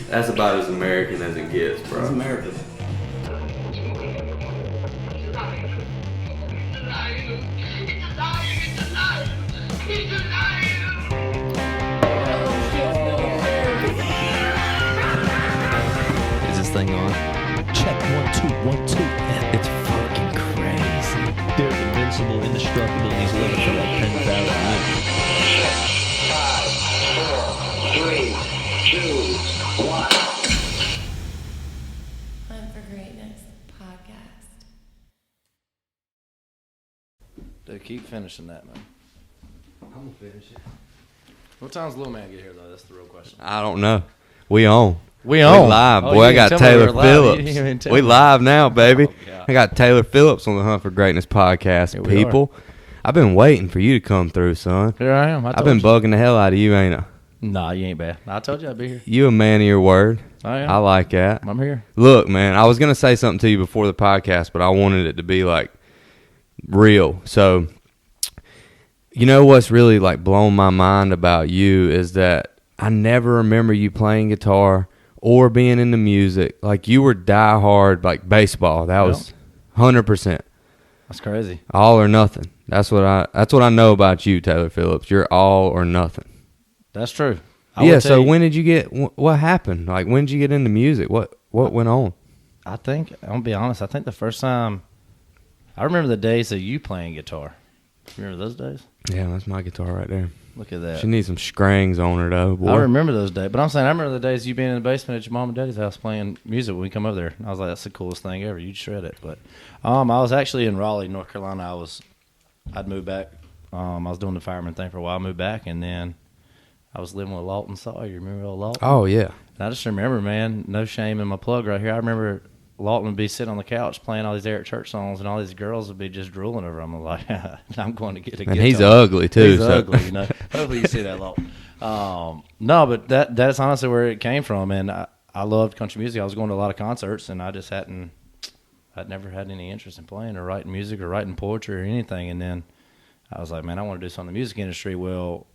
That's about as American as it gets, bro. It's American. Is this thing on? Check 1 2 1 2. It's fucking crazy. They're invincible, indestructible, and he's living for like 10,000 years. 5, 4, 3, 2, 1. Hunt for Greatness podcast. Dude, keep finishing that, man. I'm gonna finish it. What time's Lil Man get here, though? That's the real question. I don't know. We on. We live, Oh, boy. you I got didn't tell me we Taylor were live. You Phillips. didn't even tell We me. live now, baby. Oh, God. I got Taylor Phillips on the Hunt for Greatness podcast. Here we People, I've been waiting for you to come through, son. Here I am. I've been bugging the hell out of you, ain't I? Nah, you ain't bad. I told you I'd be here. You a man of your word. I am. I like that. I'm here. Look, man, I was going to say something to you before the podcast, but I wanted it to be, like, real. So, you know what's really, like, blown my mind about you is that I never remember you playing guitar or being into music. Like, you were diehard, like, baseball. That was 100%. That's crazy. All or nothing. That's what I know about you, Taylor Phillips. You're all or nothing. That's true. Yeah, so when did you get, what happened? Like, when did you get into music? What went on? I think, I'm going to be honest, I think the first time, I remember the days of you playing guitar. Remember those days? Yeah, that's my guitar right there. Look at that. She needs some strings on her, though, boy. I remember those days. But I'm saying, I remember the days you being in the basement at your mom and daddy's house playing music when we come over there. I was like, that's the coolest thing ever. You'd shred it. But I was actually in Raleigh, North Carolina. I'd moved back. I was doing the fireman thing for a while. I moved back, and then I was living with Lawton Sawyer. You remember old Lawton? Oh, yeah. And I just remember, man, no shame in my plug right here. I remember Lawton would be sitting on the couch playing all these Eric Church songs, and all these girls would be just drooling over him. I'm like, I'm going to get a guitar. And he's ugly, too. He's ugly, you know. Hopefully you see that, Lawton. No, but that's honestly where it came from. And I loved country music. I was going to a lot of concerts, and I just I'd never had any interest in playing or writing music or writing poetry or anything. And then I was like, man, I want to do something in the music industry. Well,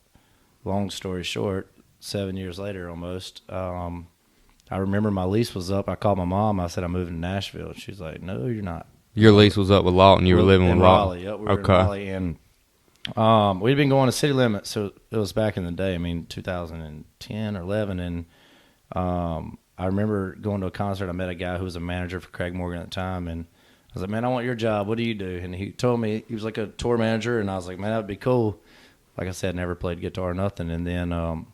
long story short, 7 years later almost, I remember my lease was up. I called my mom. I said, I'm moving to Nashville. She's like, no, you're not. Your lease was up with Lawton. You were living with Lawton. Raleigh. Yep, we were in Raleigh. And we'd been going to City Limits. So it was back in the day. I mean, 2010 or 11. And I remember going to a concert. I met a guy who was a manager for Craig Morgan at the time. And I was like, man, I want your job. What do you do? And he told me he was like a tour manager. And I was like, man, that would be cool. Like I said, never played guitar or nothing. And then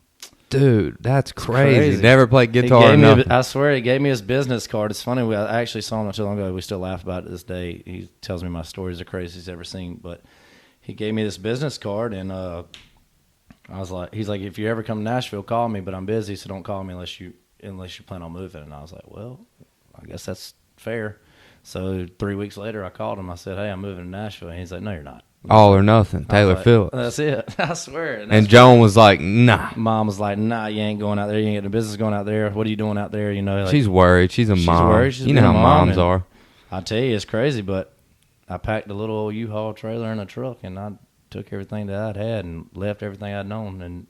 dude, that's crazy. Never played guitar or nothing. I swear, he gave me his business card. It's funny. I actually saw him not too long ago. We still laugh about it to this day. He tells me my stories are the craziest he's ever seen. But he gave me this business card, and I was like, he's like, if you ever come to Nashville, call me. But I'm busy, so don't call me unless you plan on moving. And I was like, well, I guess that's fair. So 3 weeks later, I called him. I said, hey, I'm moving to Nashville. And he's like, no, you're not. All or nothing. Taylor Phillips. That's it. I swear. And Joan was like, nah. Mom was like, nah, you ain't going out there. You ain't getting a business going out there. What are you doing out there? You know, like, She's worried. She's a mom. Worried. She's you know how moms and are. I tell you, it's crazy, but I packed a little old U-Haul trailer in a truck, and I took everything that I'd had and left everything I'd known. And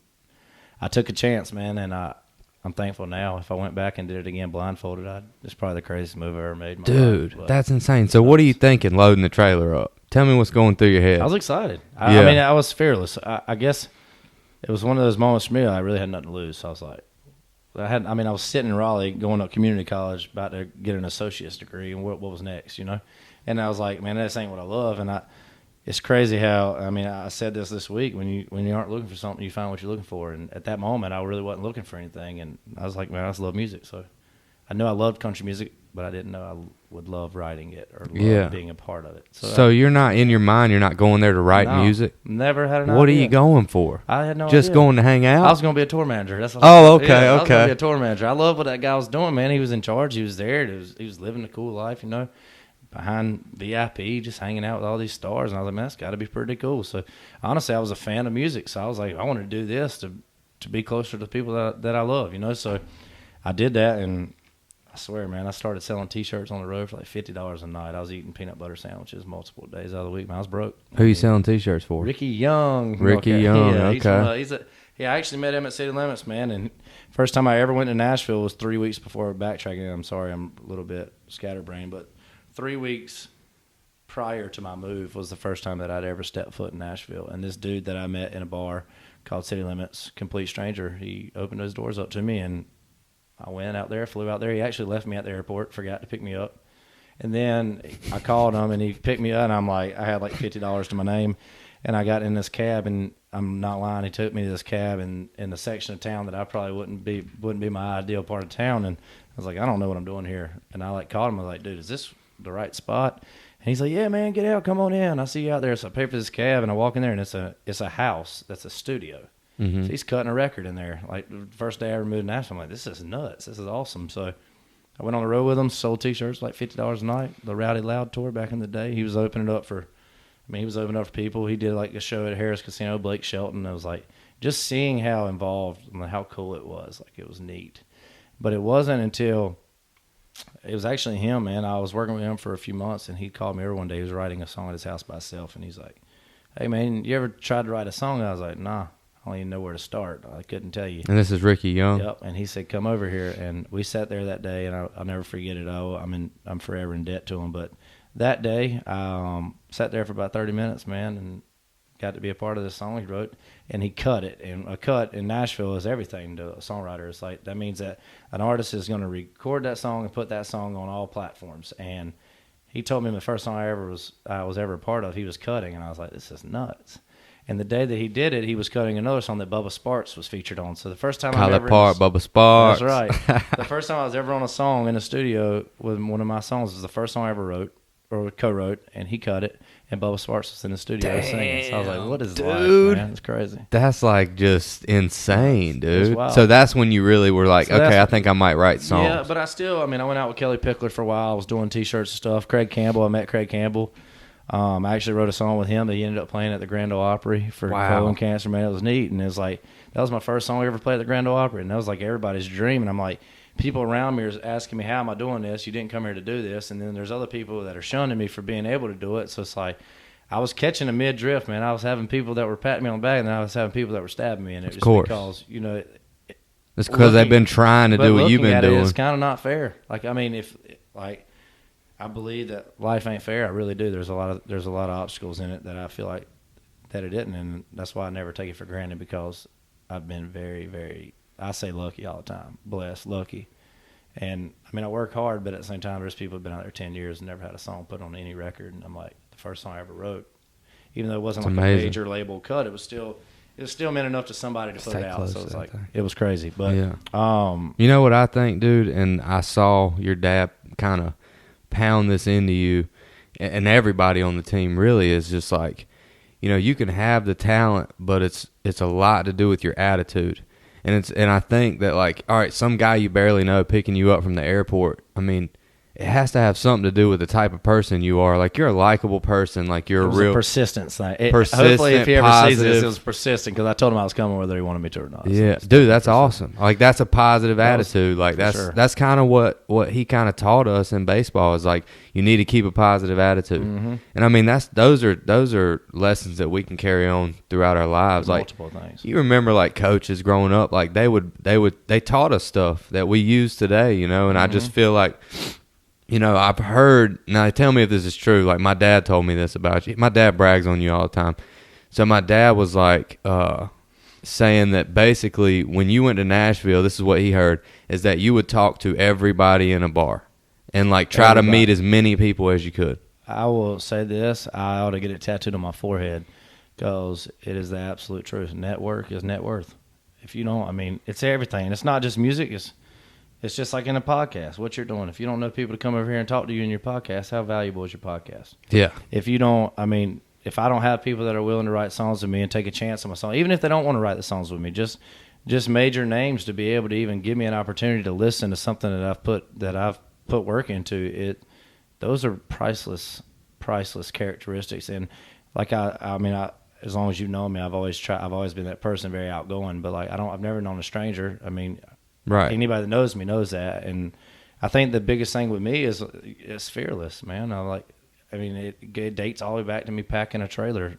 I took a chance, man, and I'm thankful now. If I went back and did it again blindfolded, it's probably the craziest move I ever made in my life. Dude, that's insane. So what are you thinking loading the trailer up? Tell me what's going through your head. I was excited. I mean, I was fearless. I guess it was one of those moments for me. I really had nothing to lose. So I was like, I was sitting in Raleigh going to community college about to get an associate's degree, and what was next, you know? And I was like, man, this ain't what I love. And it's crazy how, I mean, I said this week, when you aren't looking for something, you find what you're looking for. And at that moment, I really wasn't looking for anything. And I was like, man, I just love music. So I knew I loved country music, but I didn't know I would love writing it or love being a part of it. So you're not, in your mind, you're not going there to write music? Never had an idea. What are you going for? I had no idea. Just going to hang out? I was going to be a tour manager. That's what okay, I was okay. going to be a tour manager. I love what that guy was doing, man. He was in charge. He was there. He was living a cool life, you know, behind VIP, just hanging out with all these stars. And I was like, man, that's got to be pretty cool. So honestly, I was a fan of music. So I was like, I want to do this to be closer to the people that I love, you know. So I did that, and I swear, man, I started selling T-shirts on the road for like $50 a night. I was eating peanut butter sandwiches multiple days out of the week. Man, I was broke. Who you selling T-shirts for? Ricky Young. Ricky Young, yeah, okay. Yeah, I actually met him at City Limits, man. And first time I ever went to Nashville was 3 weeks before backtracking. I'm sorry, I'm a little bit scatterbrained, but 3 weeks prior to my move was the first time that I'd ever stepped foot in Nashville. And this dude that I met in a bar called City Limits, complete stranger, he opened his doors up to me, and I went out there, flew out there. He actually left me at the airport, forgot to pick me up. And then I called him, and he picked me up, and I'm like, I had like $50 to my name, and I got in this cab, and I'm not lying, he took me to this cab in the section of town that I probably wouldn't be my ideal part of town. And I was like, I don't know what I'm doing here. And I like called him, I was like, dude, is this the right spot? And he's like, yeah, man, get out, come on in. I see you out there. So I pay for this cab, and I walk in there, and it's a house that's a studio. Mm-hmm. So he's cutting a record in there. Like the first day I ever moved to Nashville, I'm like, this is nuts. This is awesome. So I went on the road with him, sold T-shirts like $50 a night. The Rowdy Loud tour back in the day. He was opening up for people. He did like a show at Harris Casino, Blake Shelton. I was like, just seeing how involved and how cool it was. Like, it was neat. But it wasn't until it was actually him, man. I was working with him for a few months, and he called me every one day. He was writing a song at his house by himself, and he's like, hey, man, you ever tried to write a song? And I was like, nah. I don't even know where to start. I couldn't tell you. And this is Ricky Young. Yep. And he said, "Come over here." And we sat there that day, and I'll never forget it. I'm forever in debt to him. But that day, sat there for about 30 minutes, man, and got to be a part of this song he wrote. And he cut it. And a cut in Nashville is everything to a songwriter. It's like, that means that an artist is going to record that song and put that song on all platforms. And he told me the first song I was ever a part of, he was cutting, and I was like, this is nuts. And the day that he did it, he was cutting another song that Bubba Sparks was featured on. So the first time Bubba Sparks. That's right. The first time I was ever on a song in a studio with one of my songs was the first song I ever wrote or co-wrote, and he cut it, and Bubba Sparks was in the studio singing. So I was like, what is life, man? It's crazy. That's like just insane, dude. Wild. So that's when you really were like, okay, I think I might write songs. Yeah, but I went out with Kelly Pickler for a while. I was doing T-shirts and stuff. I met Craig Campbell. I actually wrote a song with him that he ended up playing at the Grand Ole Opry for colon cancer. Man, it was neat, and it was like, that was my first song I ever played at the Grand Ole Opry, and that was like everybody's dream. And I'm like, people around me are asking me, how am I doing this? You didn't come here to do this. And then there's other people that are shunning me for being able to do it. So it's like, I was catching a mid-drift, man. I was having people that were patting me on the back, and then I was having people that were stabbing me. And it was because, it's because they've been trying to do what you've been doing. It's kind of not fair. Like, I mean, I believe that life ain't fair. I really do. There's a lot of obstacles in it that I feel like that it isn't, and that's why I never take it for granted, because I've been very, very, I say lucky all the time, blessed, lucky. And I mean, I work hard, but at the same time, there's people who've been out there 10 years and never had a song put on any record. And I'm like, the first song I ever wrote, even though it wasn't like a major label cut, it was still meant enough to somebody to put it out. So it's like, it was crazy. But you know what I think, dude? And I saw your dad kind of pound this into you, and everybody on the team really is just like, you can have the talent, but it's a lot to do with your attitude. And I think that, like, all right, some guy you barely know picking you up from the airport, I mean, it has to have something to do with the type of person you are. Like, you're a likable person. Like, you're a real persistence thing. Persistent, hopefully, if he ever positive. sees this, it was persistent, because I told him I was coming whether he wanted me to or not. Yeah, dude, that's awesome. Like, that's a positive attitude. Like, that's kind of what he kind of taught us in baseball, is like, you need to keep a positive attitude. Mm-hmm. And I mean, those are lessons that we can carry on throughout our lives. Like, multiple things. You remember, like, coaches growing up, like, they taught us stuff that we use today, and I just feel like, I've heard, now tell me if this is true, like, my dad told me this about you. My dad brags on you all the time. So my dad was like, saying that basically when you went to Nashville, this is what he heard, is that you would talk to everybody in a bar and, like, try to meet as many people as you could. I will say this, I ought to get it tattooed on my forehead, because it is the absolute truth. Network is net worth. If you don't, I mean, it's everything. It's not just music, it's just like in a podcast, what you're doing. If you don't know people to come over here and talk to you in your podcast, how valuable is your podcast? Yeah. If you don't, I mean, if I don't have people that are willing to write songs with me and take a chance on my song, even if they don't want to write the songs with me, just major names to be able to even give me an opportunity to listen to something that I've put work into it, those are priceless characteristics. And like, I mean, as long as you've known me, I've always been that person, very outgoing, but like, I've never known a stranger. I mean, right. Anybody that knows me knows that. And I think the biggest thing with me is fearless, man. It dates all the way back to me packing a trailer,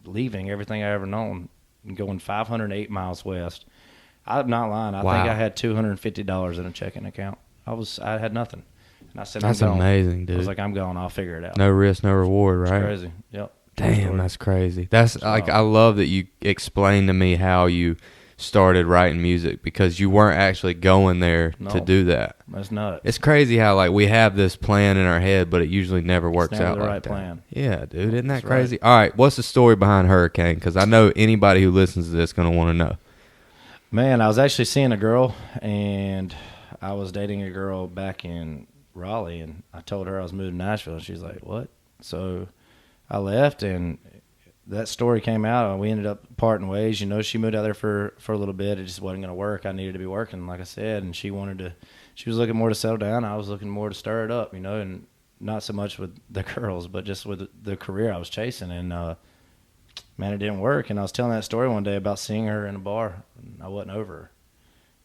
leaving everything I ever known going 508 miles west. I'm not lying. I Wow. think I had $250 in a checking account. I had nothing. And I said, That's I'm gone. amazing, dude. I was like, I'm going. I'll figure it out. No risk, no reward, It's right? crazy. Yep. Damn, that's crazy. That's like, I love that you explained to me how you started writing music, because you weren't actually going there to do that. That's nuts. It's crazy how like we have this plan in our head, but it usually never works never out the like right that. plan. Yeah, dude, isn't that That's crazy? All right, what's the story behind Hurricane? Because I know anybody who listens to this is gonna want to know. Man, I was actually seeing a girl, and I was dating a girl back in Raleigh, and I told her I was moving to Nashville, and she's like, "What?" So I left, and that story came out, and we ended up parting ways. You know, she moved out there for a little bit. It just wasn't going to work. I needed to be working, like I said, and she was looking more to settle down. I was looking more to stir it up, you know, and not so much with the girls, but just with the career I was chasing. And, man, it didn't work. And I was telling that story one day about seeing her in a bar, and I wasn't over her.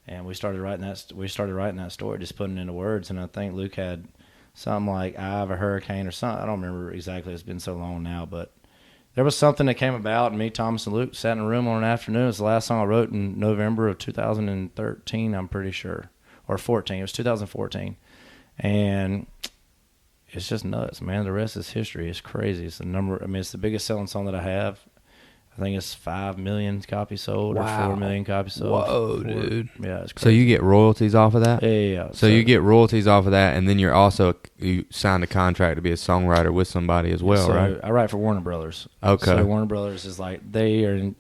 And we started writing that story, just putting it into words. And I think Luke had something like "I Have a Hurricane" or something. I don't remember exactly. It's been so long now, but there was something that came about, and me, Thomas, and Luke sat in a room on an afternoon. It was the last song I wrote in November of 2013, I'm pretty sure, or 14. It was 2014, and it's just nuts, man. The rest is history. It's crazy. It's it's the biggest selling song that I have. I think it's 5 million copies sold, or 4 million copies sold. Whoa, dude. Yeah, it's crazy. So you get royalties off of that? Yeah. So you get royalties off of that, and then you signed a contract to be a songwriter with somebody as well, right? I write for Warner Brothers. Okay. So Warner Brothers is like, it's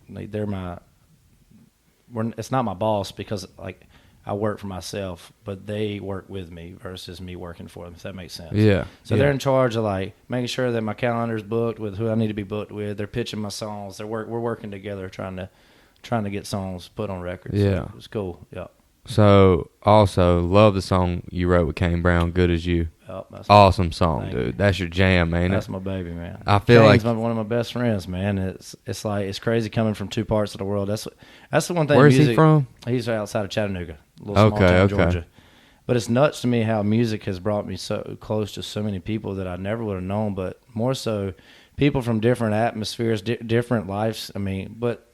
not my boss, because like I work for myself, but they work with me versus me working for them, if that makes sense. Yeah. So they're in charge of like making sure that my calendar's booked with who I need to be booked with. They're pitching my songs. We're working together trying to get songs put on records. Yeah. So it's cool. Yeah. So also love the song you wrote with Kayne Brown, "Good as You." Yep, that's Awesome song, Thank dude. you. That's your jam, man. That's my baby, man. I feel Kayne's like one of my best friends, man. It's like, it's crazy coming from two parts of the world. That's the one thing. Where's music, he from? He's outside of Chattanooga, a little small town, Georgia. But it's nuts to me how music has brought me so close to so many people that I never would have known. But more so, people from different atmospheres, different lives. But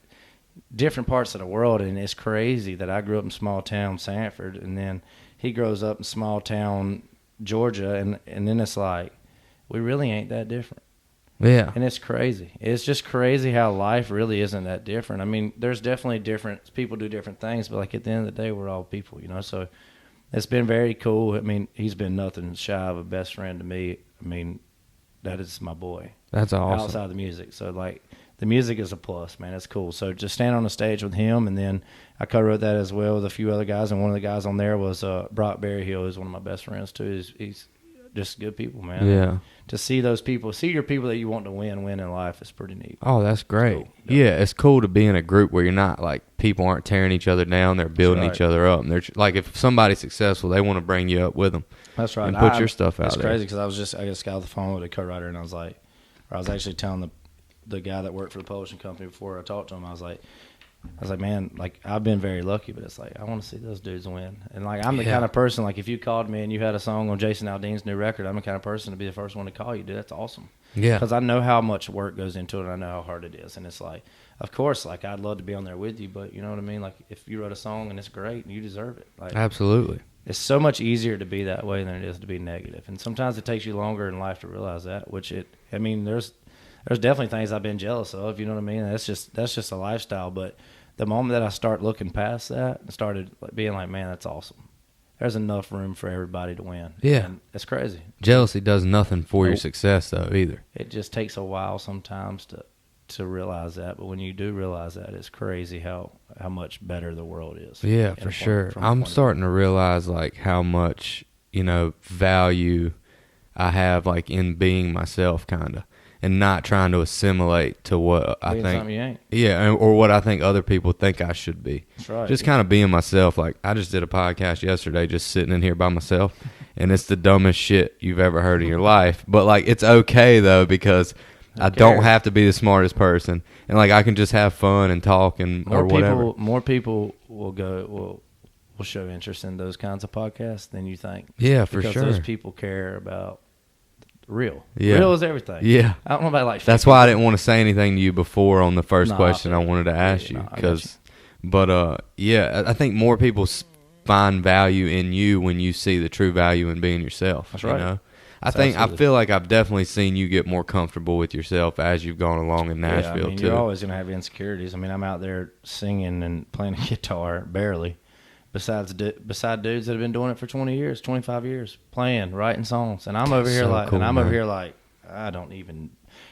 different parts of the world. And it's crazy that I grew up in small town Sanford, and then he grows up in small town Georgia, and then it's like, we really ain't that different. Yeah. And it's crazy. It's just crazy how life really isn't that different. There's definitely different people do different things, but like at the end of the day, we're all people, you know. So it's been very cool. He's been nothing shy of a best friend to me. That is my boy. That's awesome. Outside of the music. So like, the music is a plus, man. It's cool. So just stand on the stage with him, and then I co-wrote that as well with a few other guys, and one of the guys on there was Brock Berryhill, who's one of my best friends too. He's just good people, man. Yeah. To see those people, see your people that you want to win in life is pretty neat. Oh, that's great. Cool. Yeah, it's cool to be in a group where you're not like, people aren't tearing each other down; they're building right. each other up. And they're like, if somebody's successful, they want to bring you up with them. That's right. And put your stuff out It's there. crazy because I just got off the phone with a co-writer, and I was actually telling the guy that worked for the publishing company before I talked to him, I was like, man, like, I've been very lucky, but it's like, I want to see those dudes win. And like, I'm the kind of person, like, if you called me and you had a song on Jason Aldean's new record, I'm the kind of person to be the first one to call you, dude. That's awesome. Yeah. Because I know how much work goes into it, and I know how hard it is. And it's like, of course, like, I'd love to be on there with you, but you know what I mean? Like, if you wrote a song and it's great, you deserve it. Like, Absolutely. it's so much easier to be that way than it is to be negative. And sometimes it takes you longer in life to realize that, there's definitely things I've been jealous of, you know what I mean? That's just a lifestyle. But the moment that I start looking past that and started being like, man, that's awesome. There's enough room for everybody to win. Yeah. And it's crazy. Jealousy does nothing for your Nope. success, though, either. It just takes a while sometimes to realize that. But when you do realize that, it's crazy how much better the world is. Yeah, for sure. I'm starting to realize like how much, value I have like in being myself, kind of, and not trying to assimilate to what I Being think. something you ain't. Yeah, or what I think other people think I should be. That's right. Just kind of being myself. Like, I just did a podcast yesterday, just sitting in here by myself, and it's the dumbest shit you've ever heard in your life. But like, it's okay though, because I don't have to be the smartest person, and like, I can just have fun and talk or whatever. More people will show interest in those kinds of podcasts than you think. Yeah, for because sure. those people care about real. Yeah. Real is everything. Yeah. I don't know about like. That's why I didn't want to say anything to you before on the first question I wanted to ask you. I got you. But yeah, I think more people find value in you when you see the true value in being yourself. That's right. You know? Absolutely. I feel like I've definitely seen you get more comfortable with yourself as you've gone along in Nashville, I mean, too. You're always going to have insecurities. I mean, I'm out there singing and playing a guitar, barely, beside dudes that have been doing it for 20 years, 25 years, playing, writing songs. And I'm over here like, I don't even,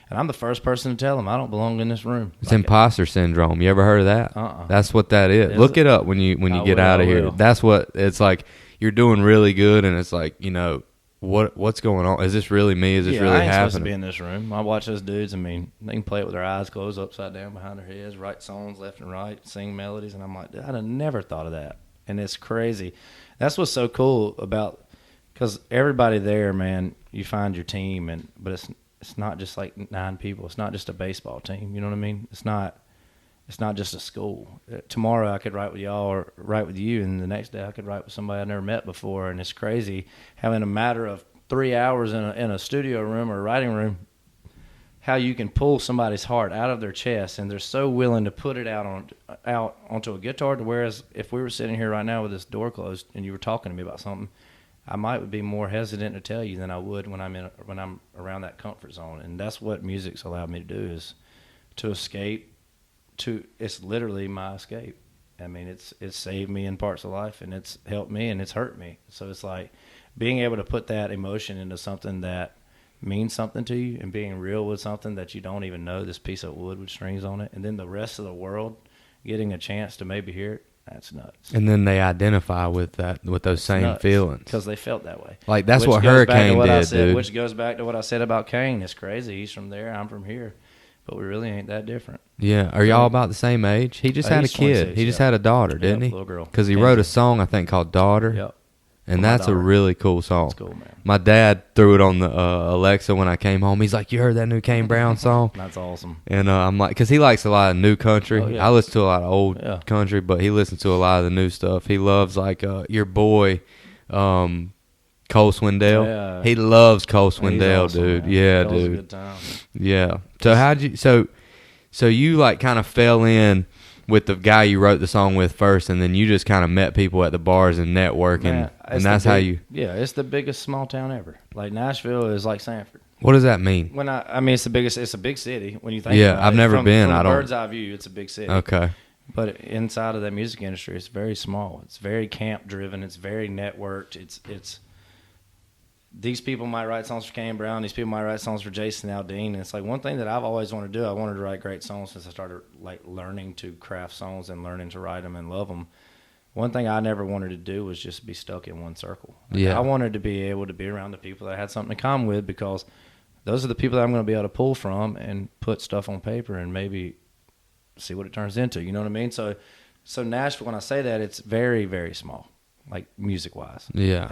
and I'm the first person to tell them I don't belong in this room. It's imposter syndrome. You ever heard of that? That's what that is. Look it up when you get out of here. That's what it's like. You're doing really good, and it's like, you know, what's going on? Is this really me? Is this really I ain't happening? supposed to be in this room. I watch those dudes. I mean, they can play it with their eyes closed, upside down behind their heads, write songs left and right, sing melodies, and I'm like, I'd have never thought of that. And it's crazy. That's what's so cool about, because everybody there, man, you find your team, but it's not just like 9 people. It's not just a baseball team. You know what I mean? It's not just a school. Tomorrow I could write with y'all or write with you, and the next day I could write with somebody I never met before. And it's crazy how in a matter of 3 hours in a studio room or a writing room, how you can pull somebody's heart out of their chest, and they're so willing to put it out onto a guitar. To whereas if we were sitting here right now with this door closed and you were talking to me about something, I might be more hesitant to tell you than I would when I'm around that comfort zone. And that's what music's allowed me to do, is to escape. It's literally my escape. I mean, it's saved me in parts of life, and it's helped me, and it's hurt me. So it's like being able to put that emotion into something that means something to you, and being real with something that you don't even know, this piece of wood with strings on it, and then the rest of the world getting a chance to maybe hear it. That's nuts. And then they identify with those same feelings because they felt that way. Like that's what Hurricane did, dude. Which goes back to what I said about Kayne. It's crazy. He's from there. I'm from here. But we really ain't that different. Yeah. Are y'all about the same age? He just had a kid. He just had a daughter, didn't he? Little girl. Because he wrote a song, I think, called Daughter. Yep. And that's a really cool song. That's cool, man. My dad threw it on the Alexa when I came home. He's like, "You heard that new Kayne Brown song?" That's awesome. And I'm like, because he likes a lot of new country. Oh, yeah. I listen to a lot of old country, but he listens to a lot of the new stuff. He loves like your boy, Cole Swindell. Yeah. He loves Cole Swindell, awesome, dude. Man. Yeah, that dude. Was a good time. Yeah. So how'd you? So you like kind of fell in with the guy you wrote the song with first, and then you just kind of met people at the bars and networking, and that's how you. Yeah, it's the biggest small town ever. Like Nashville is like Sanford. What does that mean? I mean, it's the biggest. It's a big city when you think. Yeah, about I've it. never been. From I don't. Bird's eye view, it's a big city. Okay. But inside of that music industry, it's very small. It's very camp driven. It's very networked. It's. These people might write songs for Kayne Brown. These people might write songs for Jason Aldean. And it's like one thing that I've always wanted to do. I wanted to write great songs since I started like learning to craft songs and learning to write them and love them. One thing I never wanted to do was just be stuck in one circle. Yeah. I wanted to be able to be around the people that I had something in common with, because those are the people that I'm going to be able to pull from and put stuff on paper and maybe see what it turns into. You know what I mean? So Nashville, when I say that, it's very, very small. Like music wise, yeah.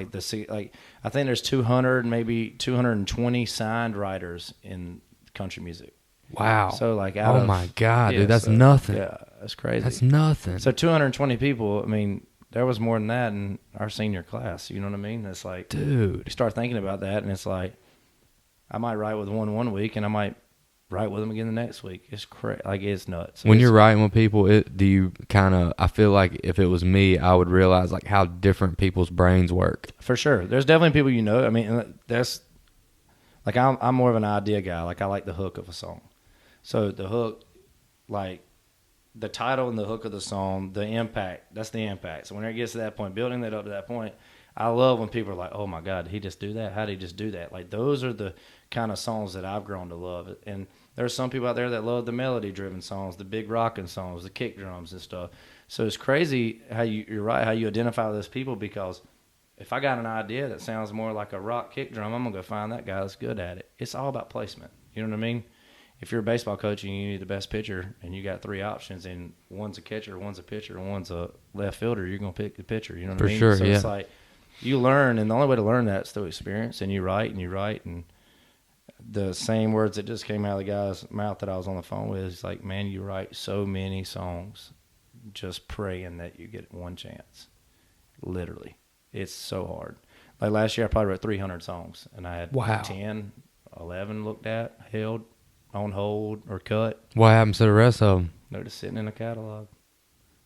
Like I think there's 200, maybe 220 signed writers in country music. Wow. So like my God, dude, that's nothing. Yeah, that's crazy. That's nothing. So 220 people. I mean, there was more than that in our senior class. You know what I mean? It's like, dude, you start thinking about that, and it's like, I might write with one week, and I might write with them again the next week. It's crazy. Like, it's nuts. When you're writing with people, do you kind of? I feel like if it was me, I would realize like how different people's brains work. For sure, there's definitely people you know. I mean, that's like I'm more of an idea guy. Like I like the hook of a song. So the hook, like the title and the hook of the song, the impact. That's the impact. So when it gets to that point, building that up to that point, I love when people are like, "Oh my God, did he just do that? How did he just do that?" Like those are the kind of songs that I've grown to love. And there's some people out there that love the melody-driven songs, the big rocking songs, the kick drums and stuff. So it's crazy how you're right, how you identify with those people, because if I got an idea that sounds more like a rock kick drum, I'm going to go find that guy that's good at it. It's all about placement. You know what I mean? If you're a baseball coach and you need the best pitcher and you got 3 options and one's a catcher, one's a pitcher, and one's a left fielder, you're going to pick the pitcher. You know what I mean? For sure, so yeah. It's like you learn, and the only way to learn that is through experience, and you write, and the same words that just came out of the guy's mouth that I was on the phone with is like, man, you write so many songs just praying that you get one chance. Literally. It's so hard. Like last year I probably wrote 300 songs, and I had 10 11 looked at, held, on hold, or cut. What happens to the rest of them? They're just sitting in a catalog.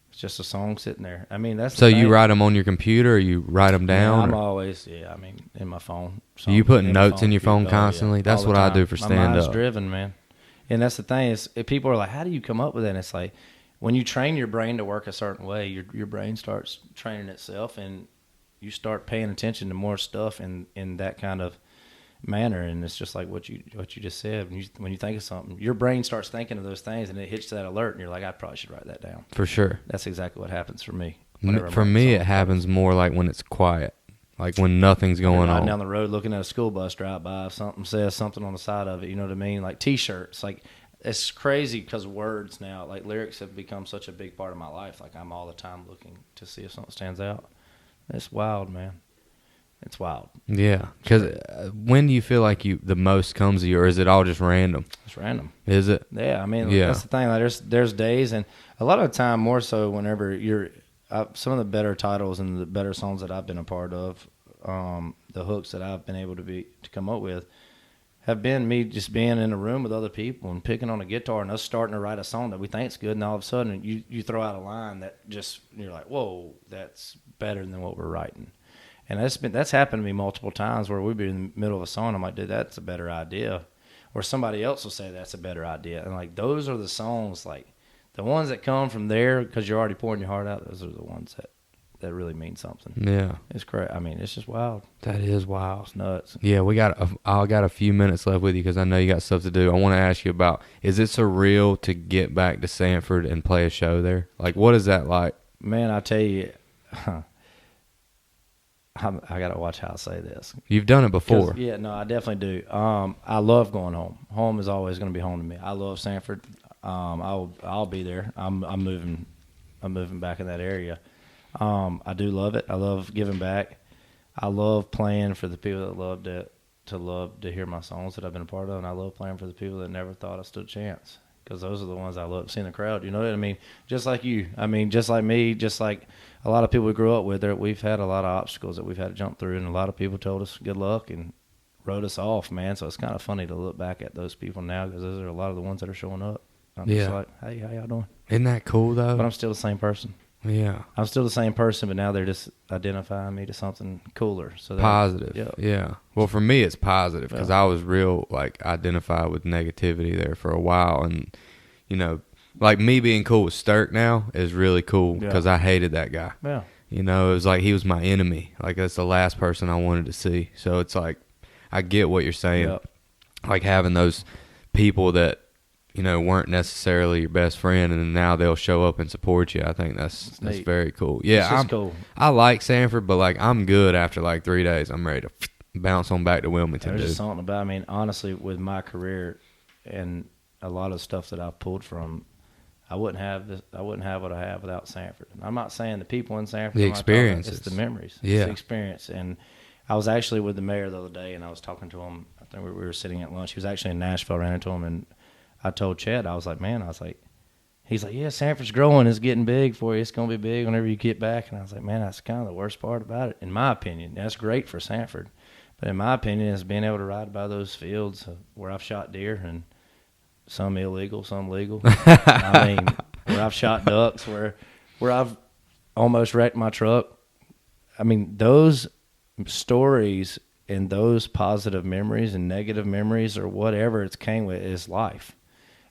It's just a song sitting there. I mean, that's so the you thing. write them on your computer, or you write them down? Yeah, I'm or- always, I mean, in my phone. Are you putting In my notes in your phone constantly? yeah, That's all the what I time. do for My stand mind's up. driven, man. And that's the thing is, if people are like, how do you come up with that? And it's like, when you train your brain to work a certain way, your brain starts training itself, and you start paying attention to more stuff in that kind of manner. And it's just like what you just said. When you think of something, your brain starts thinking of those things, and it hits that alert, and you're like, I probably should write that down. For sure. That's exactly what happens for me. For me, it happens more like when it's quiet, like when nothing's going riding on. down the road looking at a school bus drive by, if something says something on the side of it, you know what I mean? Like T-shirts, like it's crazy because words now, like lyrics have become such a big part of my life. Like I'm all the time looking to see if something stands out. It's wild, man. It's wild. Yeah, because when do you feel like the most comes to you, or is it all just random? It's random. Is it? Yeah, I mean, Yeah. that's the thing. Like there's days, and a lot of the time, more so whenever some of the better titles and the better songs that I've been a part of, the hooks that I've been able to come up with, have been me just being in a room with other people and picking on a guitar and us starting to write a song that we think's good, and all of a sudden you throw out a line that just you're like, whoa, that's better than what we're writing. And that's happened to me multiple times where we'd be in the middle of a song, I'm like, dude, that's a better idea. Or somebody else will say that's a better idea. And like those are the songs, like the ones that come from there because you're already pouring your heart out, those are the ones that really mean something. Yeah. It's crazy. I mean, it's just wild. That is wild. It's nuts. Yeah, I got a few minutes left with you because I know you got stuff to do. I want to ask you about, is it surreal to get back to Sanford and play a show there? Like, what is that like? Man, I tell you, I got to watch how I say this. You've done it before. Yeah, no, I definitely do. I love going home. Home is always going to be home to me. I love Sanford. I'll be there. I'm moving back in that area. I do love it. I love giving back. I love playing for the people that love to hear my songs that I've been a part of, and I love playing for the people that never thought I stood a chance, because those are the ones I love seeing the crowd. You know what I mean? Just like you. I mean, just like me, just like a lot of people we grew up with. We've had a lot of obstacles that we've had to jump through, and a lot of people told us good luck and wrote us off, man. So it's kind of funny to look back at those people now, because those are a lot of the ones that are showing up. I'm just like, hey, how y'all doing? Isn't that cool, though? But I'm still the same person. Yeah. I'm still the same person, but now they're just identifying me to something cooler. So Positive. Yeah. Well, for me, it's positive because I was real, like, identified with negativity there for a while. And, you know, like me being cool with Sturk now is really cool because I hated that guy. Yeah. You know, it was like he was my enemy. Like, that's the last person I wanted to see. So it's like, I get what you're saying. Yep. Like having those people that, you know, weren't necessarily your best friend, and then now they'll show up and support you. I think that's very cool. Yeah, it's cool. I like Sanford, but like I'm good after like 3 days. I'm ready to bounce on back to Wilmington. There's just something about. I mean, honestly, with my career and a lot of stuff that I've pulled from, I wouldn't have this. I wouldn't have what I have without Sanford. And I'm not saying the people in Sanford. The experiences. It's the memories. Yeah. It's the experience. And I was actually with the mayor the other day, and I was talking to him. I think we were sitting at lunch. He was actually in Nashville. I ran into him, and I told Chad, I was like, he's like, yeah, Sanford's growing. It's getting big for you. It's going to be big whenever you get back. And I was like, man, that's kind of the worst part about it, in my opinion. That's great for Sanford. But in my opinion, is being able to ride by those fields where I've shot deer, and some illegal, some legal. I mean, where I've shot ducks, where I've almost wrecked my truck. I mean, those stories and those positive memories and negative memories or whatever it's came with is life.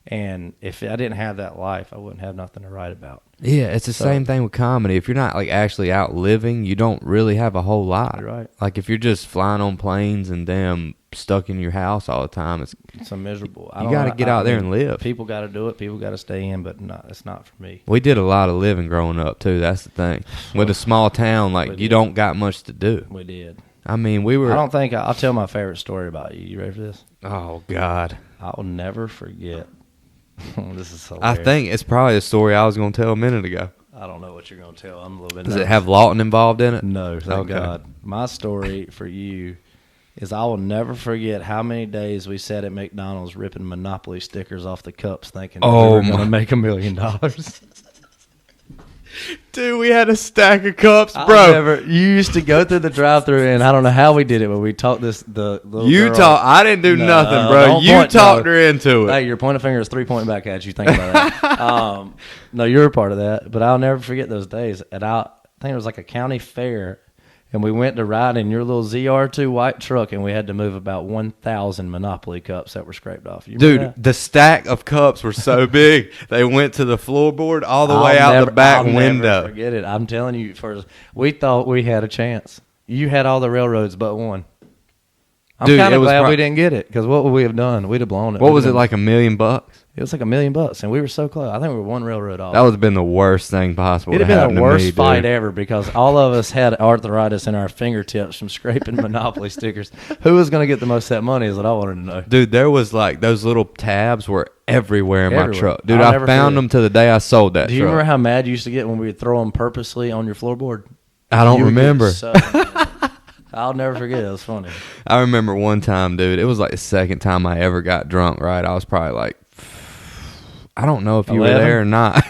And if I didn't have that life, I wouldn't have nothing to write about. Yeah, it's the same thing with comedy. If you're not like actually out living, you don't really have a whole lot. You're right. Like if you're just flying on planes and damn stuck in your house all the time, it's so miserable. You got to get out there and live. People got to do it. People got to stay in, but it's not for me. We did a lot of living growing up too. That's the thing. With a small town, like you don't got much to do. We did. I mean, we were. I don't think I'll tell my favorite story about you. You ready for this? Oh God, I'll never forget. This is hilarious. I think it's probably the story I was going to tell a minute ago. I don't know what you're going to tell. I'm a little bit Does nervous. it have Lawton involved in it? No, thank Okay. God. My story for you is I will never forget how many days we sat at McDonald's ripping Monopoly stickers off the cups thinking we were going to make $1 million. Dude, we had a stack of cups, bro. You used to go through the drive-thru, and I don't know how we did it, but we taught the little girl. I didn't do nothing, bro. Don't You point, talked no. her into it. Hey, your pointing finger is 3 pointing back at you. Think about that. No, you're a part of that, but I'll never forget those days. And I think it was like a county fair, and we went to ride in your little ZR2 white truck, and we had to move about 1,000 Monopoly cups that were scraped off. You remember Dude, that? the stack of cups were so big, they went to the floorboard all the way out the back I'll window. Never forget it. I'm telling you, we thought we had a chance. You had all the railroads but one. I'm Dude, kind it of was glad we didn't get it, because what would we have done? We'd have blown it. What was it, like $1 million? It was like $1 million, and we were so close. I think we were one railroad off. That would have been the worst thing possible. It'd to have happen been the to worst me, fight dude. ever, because all of us had arthritis in our fingertips from scraping Monopoly stickers. Who was going to get the most of that money is what I wanted to know. Dude, there was like those little tabs were everywhere in my Everywhere. truck. Dude, I'll I never found forget. them to the day I sold that Do you truck. remember how mad you used to get when we would throw them purposely on your floorboard? I don't You would get remember. so mad. I'll never forget. It was funny. I remember one time, dude. It was like the second time I ever got drunk, right? I was probably like, I don't know if you 11? were there or not.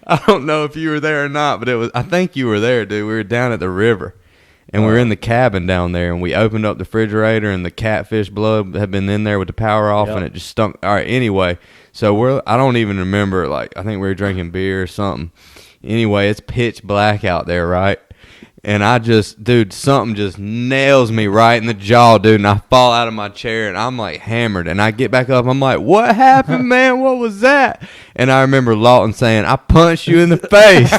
I don't know if you were there or not, but I think you were there, dude. We were down at the river, and we were in the cabin down there, and we opened up the refrigerator, and the catfish blood had been in there with the power off, Yep. and it just stunk. All right, anyway, so I don't even remember, like, I think we were drinking beer or something. Anyway, it's pitch black out there, right? And dude, something just nails me right in the jaw, dude, and I fall out of my chair, and I'm like hammered, and I get back up, I'm like, what happened, man? What was that? And I remember Lawton saying, I punched you in the face.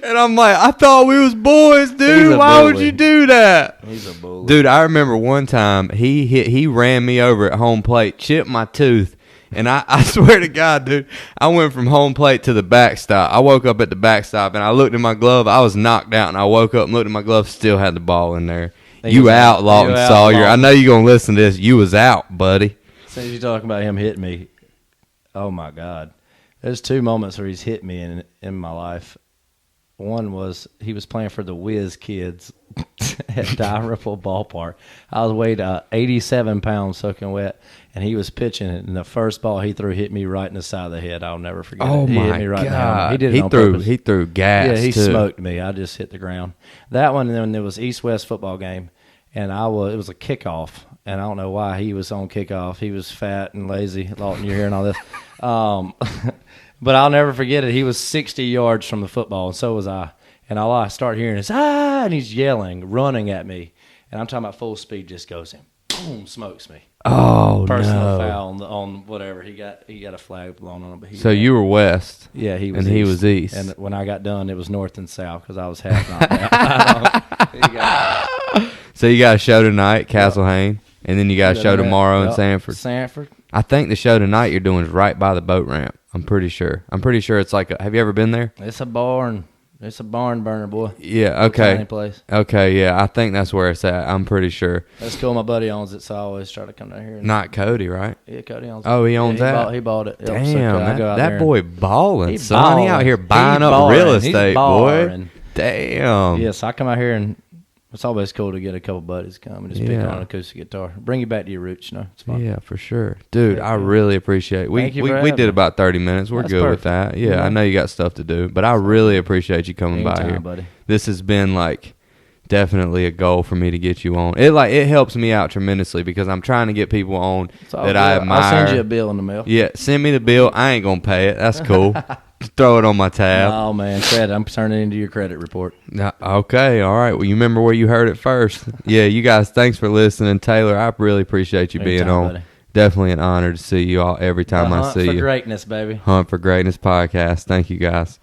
And I'm like, I thought we was boys, He's dude. a Why would bully. you do that? He's a bully. Dude, I remember one time he ran me over at home plate, chipped my tooth, and I swear to God, dude, I went from home plate to the backstop. I woke up at the backstop, and I looked at my glove. I was knocked out, and I woke up and looked at my glove, still had the ball in there. You out, Lawton Sawyer. I know you're going to listen to this. You was out, buddy. Since you're talking about him hitting me, oh, my God. There's two moments where he's hit me in my life. One was he was playing for the Whiz Kids at Dalrymple Ballpark. I was weighed 87 pounds soaking wet, and he was pitching it. And the first ball he threw hit me right in the side of the head. I'll never forget it. He hit me right in the helmet. He did it on purpose. He threw gas, Yeah, he too. smoked me. I just hit the ground. That one, and then there was East-West football game, and it was a kickoff. And I don't know why he was on kickoff. He was fat and lazy. Lawton, you're hearing all this. But I'll never forget it. He was 60 yards from the football, and so was I. And all I start hearing is, and he's yelling, running at me. And I'm talking about full speed, just goes in, boom, smokes me. Oh, Personal no. foul on whatever. He got a flag blown on him. But So you were west. Yeah, he was and he east. was east. And when I got done, it was north and south because I was half knocked out. So you got a show tonight, Castle Hayne, and then you got a show tomorrow in Sanford. Sanford. I think the show tonight you're doing is right by the boat ramp. I'm pretty sure. It's like have you ever been there? It's a barn. It's a barn burner, boy. Yeah, Tiny okay. place. Okay, yeah, I think that's where it's at. I'm pretty sure. That's cool. My buddy owns it, so I always try to come down here. Not Cody, right? Yeah, Cody owns it. Oh, he owns that? He bought it. Yep, so Damn, I go out that there boy balling, He son. He out balling. here He buying up balling. real He's estate, boy. balling. Damn. Yes, I come out here and it's always cool to get a couple buddies come and just pick Yeah. on an acoustic guitar. Bring you back to your roots, It's fun. Yeah, for sure. Dude, Yeah, I cool. really appreciate it. Thank you We for we having did me. about 30 minutes. We're That's good with perfect. that. Yeah, I know you got stuff to do, but I really appreciate you coming by Anytime, here. buddy. This has been like definitely a goal for me to get you on. It helps me out tremendously because I'm trying to get people on It's all that good. I admire. I'll send you a bill in the mail. Yeah, send me the bill. I ain't gonna pay it. That's cool. Throw it on my tab. Oh, man, credit. I'm turning it into your credit report. Okay, all right. Well, you remember where you heard it first. Yeah, you guys, thanks for listening. Taylor, I really appreciate you being Anytime, on. buddy. Definitely an honor to see you all every time The I Hunt see for you. Greatness, baby. Hunt for Greatness podcast. Thank you, guys.